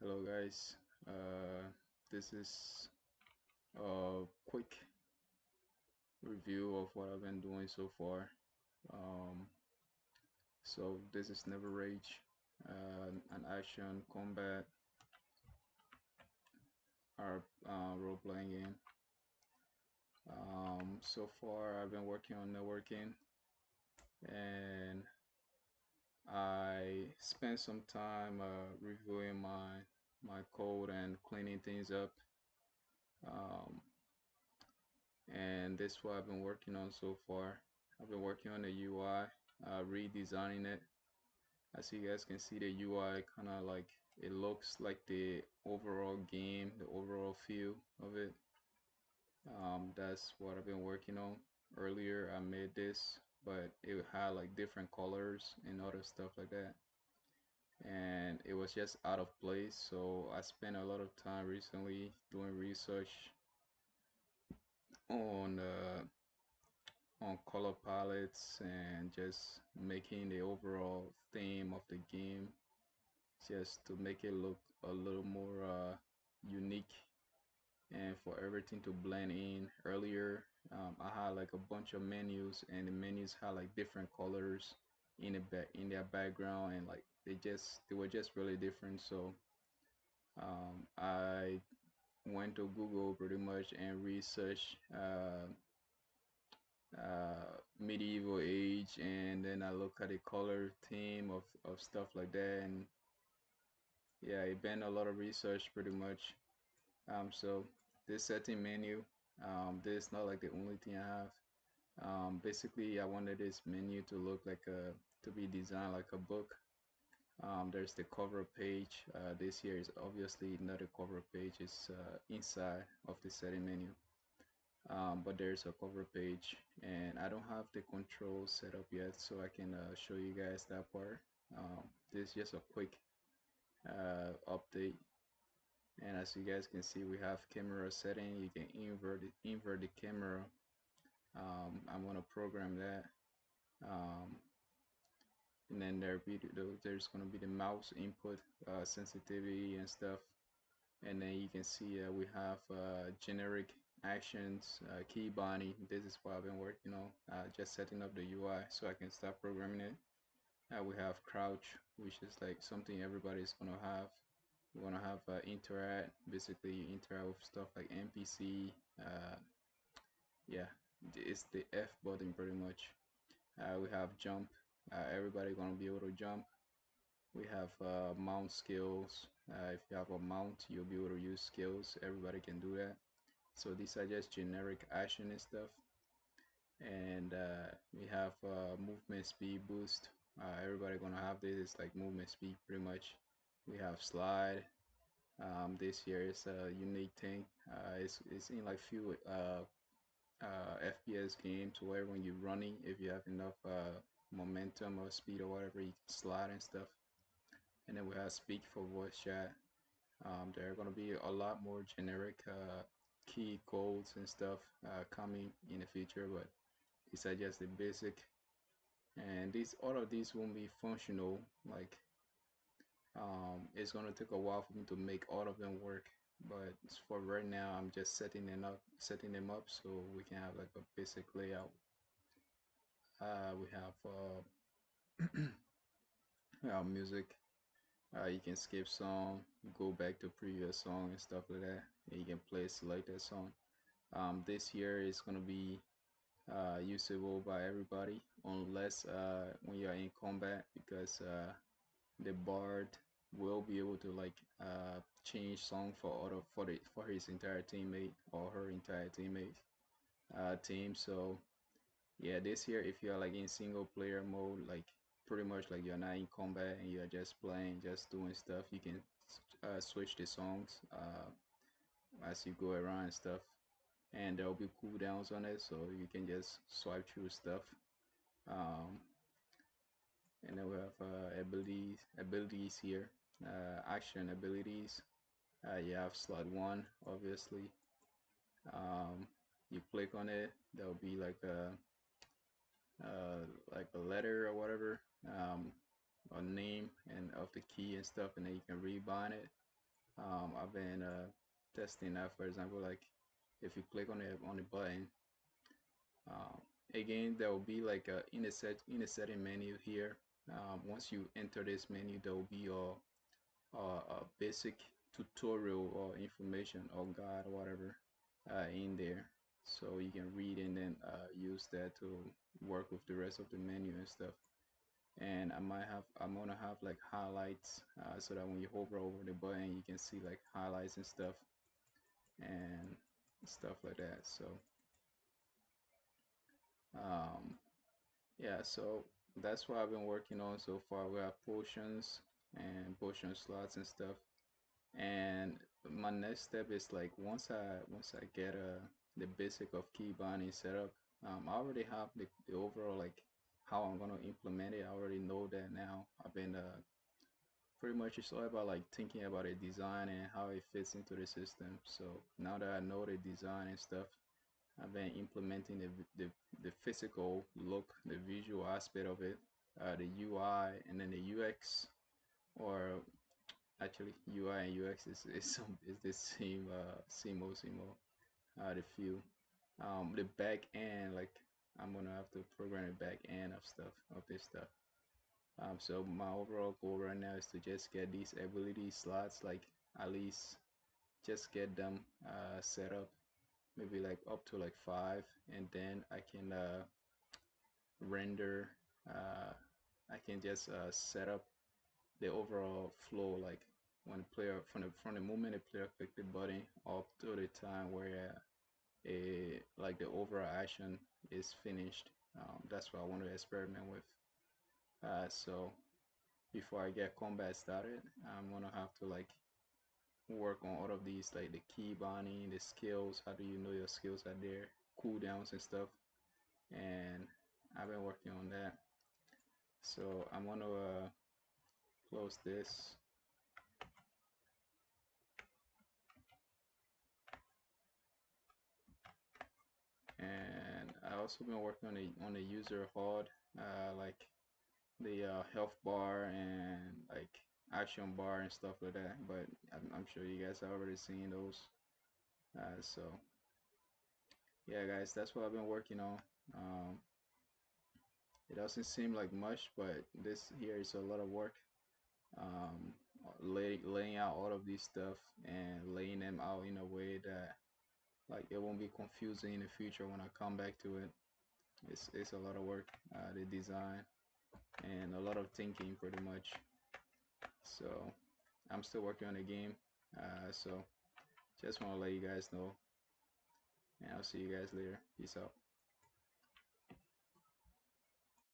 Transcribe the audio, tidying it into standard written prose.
Hello guys, this is a quick review of what I've been doing so far. Um, so this is NeverRage, an action combat or role-playing game. So far I've been working on networking, and I spent some time reviewing my code and cleaning things up. Um, and this is what I've been working on so far. I've been working on the UI, redesigning it. As you guys can see, the UI kind of like it looks like the overall game, the overall feel of it. That's what I've been working on. Earlier, I made this, but it had like different colors and other stuff like that, and it was just out of place. So I spent a lot of time recently doing research on color palettes and just making the overall theme of the game just to make it look a little more unique and for everything to blend in. Earlier I had like a bunch of menus, and the menus had like different colors in their background, and like they were just really different. So I went to Google pretty much and researched medieval age, and then I look at the color theme of stuff like that. And yeah, it been a lot of research pretty much. So this setting menu, this is not like the only thing I have. Basically I wanted this menu to look like a to be designed like a book. There's the cover page. This here is obviously not a cover page, it's inside of the setting menu. But there's a cover page, and I don't have the control set up yet, so I can show you guys that part. This is just a quick update, and as you guys can see, we have camera setting. You can invert the camera. I'm gonna program that, um, and then there's gonna be the mouse input sensitivity and stuff. And then you can see we have generic actions, key binding. This is what I've been working on, just setting up the UI so I can start programming it. We have crouch, which is like something everybody's gonna have. We're gonna have interact. Basically, you interact with stuff like NPC. Yeah, it's the F button pretty much. We have jump. Everybody gonna be able to jump. We have mount skills. If you have a mount, you'll be able to use skills. Everybody can do that. So these are just generic action and stuff. And we have movement speed boost. Everybody gonna have this. It's like movement speed pretty much. We have slide. This year is a unique thing. It's in like few FPS games where when you're running, if you have enough momentum or speed or whatever, you can slide and stuff. And then we have speak for voice chat. There are going to be a lot more generic key codes and stuff coming in the future, but these are just the basic. And these all of these won't be functional. Like it's going to take a while for me to make all of them work. But for right now, I'm just setting them up so we can have like a basic layout. We have music. You can skip song, go back to previous song and stuff like that. And you can play selected song. This year is gonna be usable by everybody unless when you are in combat, because the bard will be able to like change song for his entire teammate or her entire team. So yeah, this year if you are like in single player mode, like pretty much like you're not in combat and you're just playing, just doing stuff, you can switch the songs as you go around and stuff, and there will be cooldowns on it, so you can just swipe through stuff. um, and then we have abilities here, action abilities. You have slot 1 obviously. um, you click on it, there'll be like a letter or whatever, a name and of the key and stuff, and then you can rebind it. I've been testing that. For example, like if you click on the button, um, again there will be like in a setting menu here. Once you enter this menu, there will be a basic tutorial or information or guide or whatever in there, so you can read and then use that to work with the rest of the menu and stuff. And I'm gonna have like highlights, so that when you hover over the button you can see like highlights and stuff like that. So um, yeah, so that's what I've been working on so far. We have potions and potion slots and stuff. And my next step is like once I get the basic of key binding set up. I already have the overall like how I'm gonna implement it. I already know that now. I've been pretty much it's all about like thinking about a design and how it fits into the system. So now that I know the design and stuff, I've been implementing the physical look, the visual aspect of it, the UI and then the UX, or actually UI and UX is the same the few. The back end, like I'm gonna have to program the back end of stuff of this stuff. So my overall goal right now is to just get these ability slots, like at least just get them set up, maybe like up to like five, and then I can render. Uh, I can just set up the overall flow, like when the player from the moment the player click the button up to the time where a like the overall action is finished. That's what I want to experiment with. So before I get combat started, I'm gonna have to like work on all of these, like the key binding, the skills. How do you know your skills are there? Cooldowns and stuff. And I've been working on that. So I'm gonna close this. And I also been working on the user HUD, like the health bar and like action bar and stuff like that. But I'm sure you guys have already seen those. So yeah, guys, that's what I've been working on. Um, it doesn't seem like much, but this here is a lot of work. Um, laying out all of these stuff and laying them out in a way that like it won't be confusing in the future when I come back to it. It's a lot of work, the design and a lot of thinking pretty much. So I'm still working on the game. So just want to let you guys know, and I'll see you guys later. Peace out.